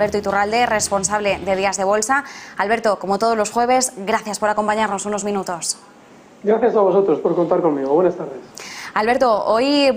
Alberto Iturralde, responsable de Días de Bolsa. Alberto, como todos los jueves, gracias por acompañarnos unos minutos. Gracias a vosotros por contar conmigo. Buenas tardes. Alberto, hoy,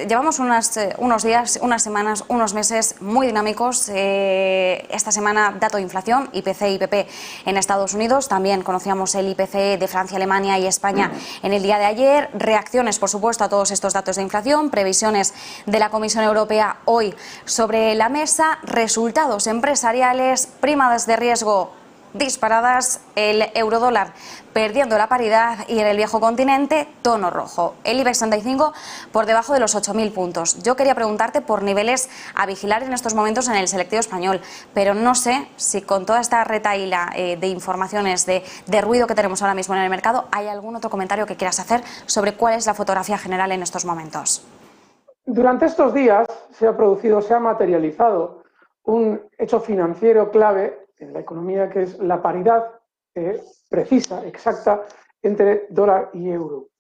llevamos unos días, unas semanas, unos meses muy dinámicos. Esta semana, dato de inflación, IPC y IPP en Estados Unidos. También conocíamos el IPC de Francia, Alemania y España en el día de ayer. Reacciones, por supuesto, a todos estos datos de inflación. Previsiones de la Comisión Europea hoy sobre la mesa. Resultados empresariales, primas de riesgo disparadas, el eurodólar perdiendo la paridad y en el viejo continente tono rojo. El IBEX 35 por debajo de los 8.000 puntos. Yo quería preguntarte por niveles a vigilar en estos momentos en el selectivo español, pero no sé si con toda esta retahíla de informaciones, de ruido que tenemos ahora mismo en el mercado, hay algún otro comentario que quieras hacer sobre cuál es la fotografía general en estos momentos. Durante estos días se ha materializado un hecho financiero clave en la economía, que es la paridad precisa, exacta, entre dólar y euro.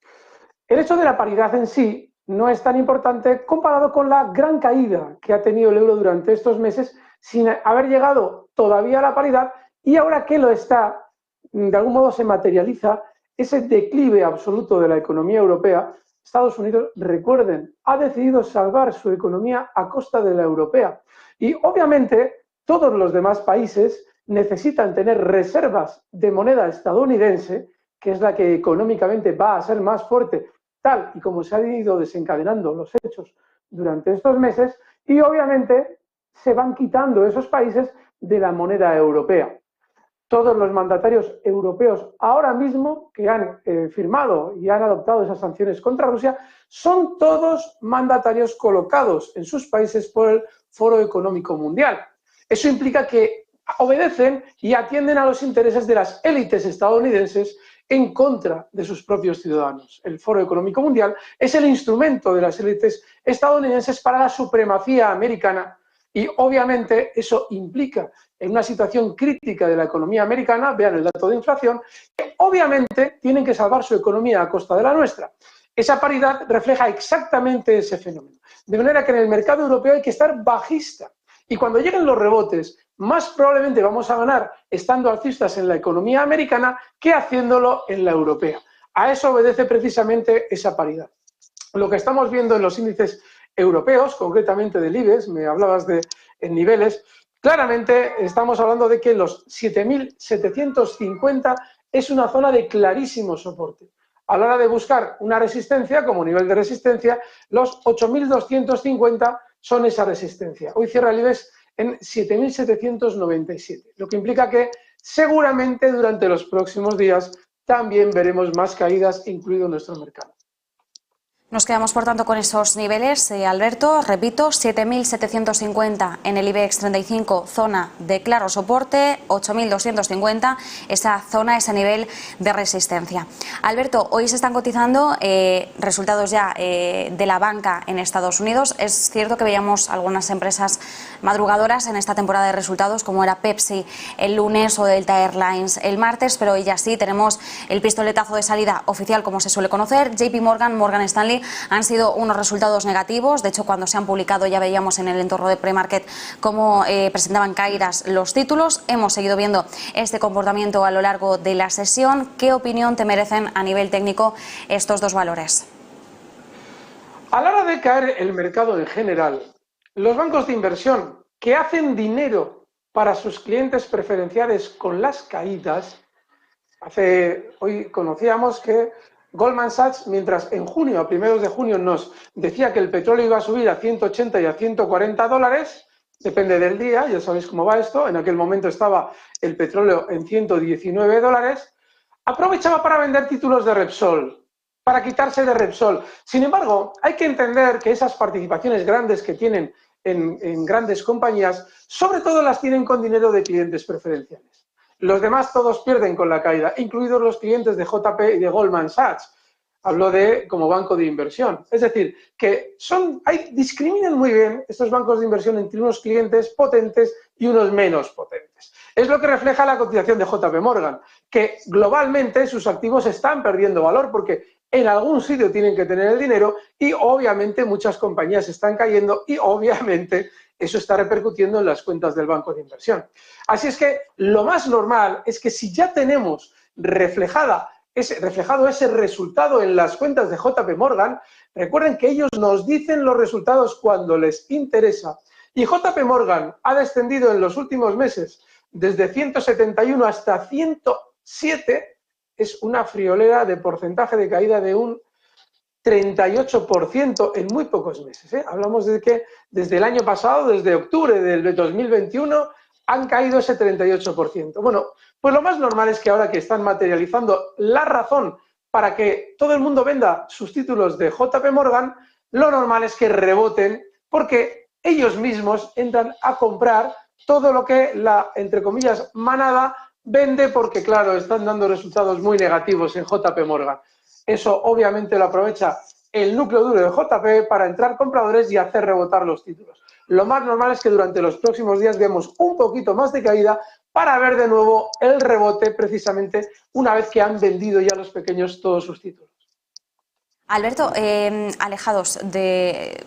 El hecho de la paridad en sí no es tan importante comparado con la gran caída que ha tenido el euro durante estos meses sin haber llegado todavía a la paridad, y ahora que lo está, de algún modo se materializa ese declive absoluto de la economía europea. Estados Unidos, recuerden, ha decidido salvar su economía a costa de la europea, y obviamente todos los demás países necesitan tener reservas de moneda estadounidense, que es la que económicamente va a ser más fuerte, tal y como se han ido desencadenando los hechos durante estos meses, y obviamente se van quitando esos países de la moneda europea. Todos los mandatarios europeos ahora mismo que han firmado y han adoptado esas sanciones contra Rusia son todos mandatarios colocados en sus países por el Foro Económico Mundial. Eso implica que obedecen y atienden a los intereses de las élites estadounidenses en contra de sus propios ciudadanos. El Foro Económico Mundial es el instrumento de las élites estadounidenses para la supremacía americana, y obviamente eso implica, en una situación crítica de la economía americana, vean el dato de inflación, que obviamente tienen que salvar su economía a costa de la nuestra. Esa paridad refleja exactamente ese fenómeno. De manera que en el mercado europeo hay que estar bajista. Y cuando lleguen los rebotes, más probablemente vamos a ganar estando alcistas en la economía americana que haciéndolo en la europea. A eso obedece precisamente esa paridad. Lo que estamos viendo en los índices europeos, concretamente del IBEX, me hablabas de en niveles, claramente estamos hablando de que los 7.750 es una zona de clarísimo soporte. A la hora de buscar una resistencia, como nivel de resistencia, los 8.250 son esa resistencia. Hoy cierra el IBEX en 7.797, lo que implica que seguramente durante los próximos días también veremos más caídas, incluido nuestro mercado. Nos quedamos, por tanto, con esos niveles, Alberto. Repito, 7.750 en el IBEX 35, zona de claro soporte, 8.250, esa zona, ese nivel de resistencia. Alberto, hoy se están cotizando resultados ya de la banca en Estados Unidos. Es cierto que veíamos algunas empresas madrugadoras en esta temporada de resultados, como era Pepsi el lunes o Delta Airlines el martes, pero hoy ya sí tenemos el pistoletazo de salida oficial, como se suele conocer. JP Morgan, Morgan Stanley han sido unos resultados negativos. De hecho, cuando se han publicado ya veíamos en el entorno de pre-market cómo presentaban caídas los títulos. Hemos seguido viendo este comportamiento a lo largo de la sesión. ¿Qué opinión te merecen a nivel técnico estos dos valores? A la hora de caer el mercado en general, los bancos de inversión que hacen dinero para sus clientes preferenciales con las caídas, hoy conocíamos que Goldman Sachs, mientras en junio, a primeros de junio, nos decía que el petróleo iba a subir a 180 y a 140 dólares, depende del día, ya sabéis cómo va esto, en aquel momento estaba el petróleo en 119 dólares, aprovechaba para vender títulos de Repsol, para quitarse de Repsol. Sin embargo, hay que entender que esas participaciones grandes que tienen en grandes compañías, sobre todo las tienen con dinero de clientes preferenciales. Los demás todos pierden con la caída, incluidos los clientes de JP y de Goldman Sachs. Hablo de como banco de inversión. Es decir, que discriminan muy bien estos bancos de inversión entre unos clientes potentes y unos menos potentes. Es lo que refleja la cotización de JP Morgan, que globalmente sus activos están perdiendo valor porque en algún sitio tienen que tener el dinero y obviamente muchas compañías están cayendo y obviamente eso está repercutiendo en las cuentas del banco de inversión. Así es que lo más normal es que si ya tenemos reflejado ese resultado en las cuentas de JP Morgan, recuerden que ellos nos dicen los resultados cuando les interesa. Y JP Morgan ha descendido en los últimos meses desde 171 hasta 107, es una friolera de porcentaje de caída de un 38% en muy pocos meses. Hablamos de que desde el año pasado, desde octubre del 2021, han caído ese 38%. Bueno, pues lo más normal es que ahora que están materializando la razón para que todo el mundo venda sus títulos de JP Morgan, lo normal es que reboten porque ellos mismos entran a comprar todo lo que la, entre comillas, manada vende porque, claro, están dando resultados muy negativos en JP Morgan. Eso obviamente lo aprovecha el núcleo duro de JP para entrar compradores y hacer rebotar los títulos. Lo más normal es que durante los próximos días veamos un poquito más de caída para ver de nuevo el rebote precisamente una vez que han vendido ya los pequeños todos sus títulos. Alberto, alejados de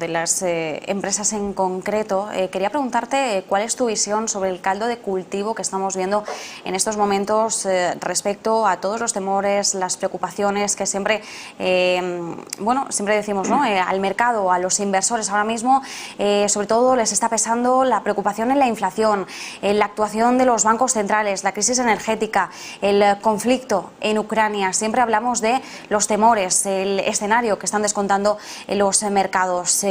las empresas en concreto, quería preguntarte cuál es tu visión sobre el caldo de cultivo que estamos viendo en estos momentos respecto a todos los temores, las preocupaciones que siempre, siempre decimos, ¿no? Al mercado, a los inversores ahora mismo, sobre todo les está pesando la preocupación en la inflación, en la actuación de los bancos centrales, la crisis energética, el conflicto en Ucrania. Siempre hablamos de los temores, el escenario que están descontando los mercados.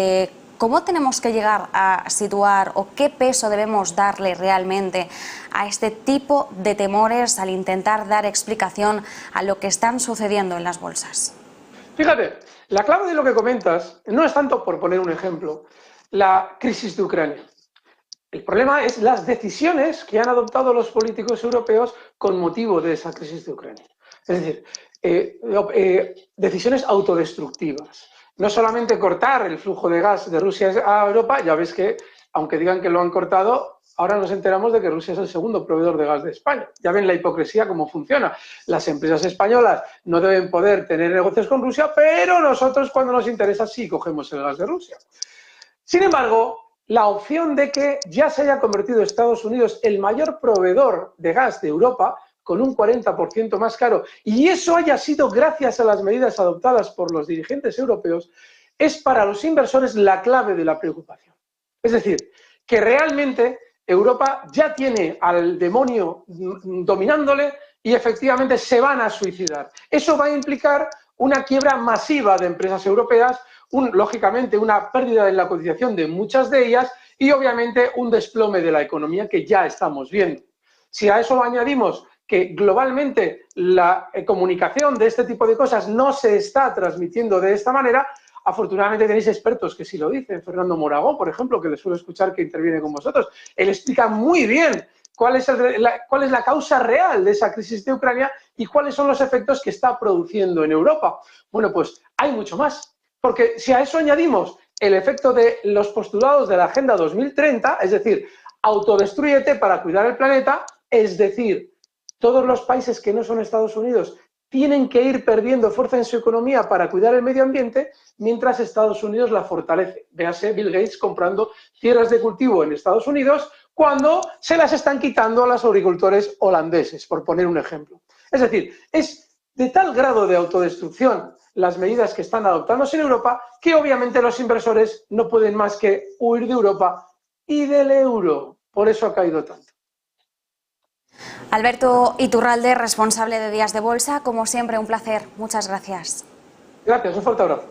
¿Cómo tenemos que llegar a situar o qué peso debemos darle realmente a este tipo de temores al intentar dar explicación a lo que están sucediendo en las bolsas? Fíjate, la clave de lo que comentas no es tanto, por poner un ejemplo, la crisis de Ucrania. El problema es las decisiones que han adoptado los políticos europeos con motivo de esa crisis de Ucrania. Es decir, decisiones autodestructivas. No solamente cortar el flujo de gas de Rusia a Europa, ya ves que, aunque digan que lo han cortado, ahora nos enteramos de que Rusia es el segundo proveedor de gas de España. Ya ven la hipocresía cómo funciona. Las empresas españolas no deben poder tener negocios con Rusia, pero nosotros cuando nos interesa sí cogemos el gas de Rusia. Sin embargo, la opción de que ya se haya convertido Estados Unidos el mayor proveedor de gas de Europa, con un 40% más caro, y eso haya sido gracias a las medidas adoptadas por los dirigentes europeos, es para los inversores la clave de la preocupación. Es decir, que realmente Europa ya tiene al demonio dominándole y efectivamente se van a suicidar. Eso va a implicar una quiebra masiva de empresas europeas, lógicamente una pérdida en la cotización de muchas de ellas y obviamente un desplome de la economía que ya estamos viendo. Si a eso añadimos que globalmente la comunicación de este tipo de cosas no se está transmitiendo de esta manera, afortunadamente tenéis expertos que sí lo dicen. Fernando Moragó, por ejemplo, que le suelo escuchar que interviene con vosotros, él explica muy bien cuál es la causa real de esa crisis de Ucrania y cuáles son los efectos que está produciendo en Europa. Bueno, pues hay mucho más, porque si a eso añadimos el efecto de los postulados de la Agenda 2030, es decir, autodestrúyete para cuidar el planeta, es decir, todos los países que no son Estados Unidos tienen que ir perdiendo fuerza en su economía para cuidar el medio ambiente, mientras Estados Unidos la fortalece. Véase Bill Gates comprando tierras de cultivo en Estados Unidos cuando se las están quitando a los agricultores holandeses, por poner un ejemplo. Es decir, es de tal grado de autodestrucción las medidas que están adoptándose en Europa que obviamente los inversores no pueden más que huir de Europa y del euro. Por eso ha caído tanto. Alberto Iturralde, responsable de Días de Bolsa, como siempre un placer. Muchas gracias. Gracias, un fuerte abrazo.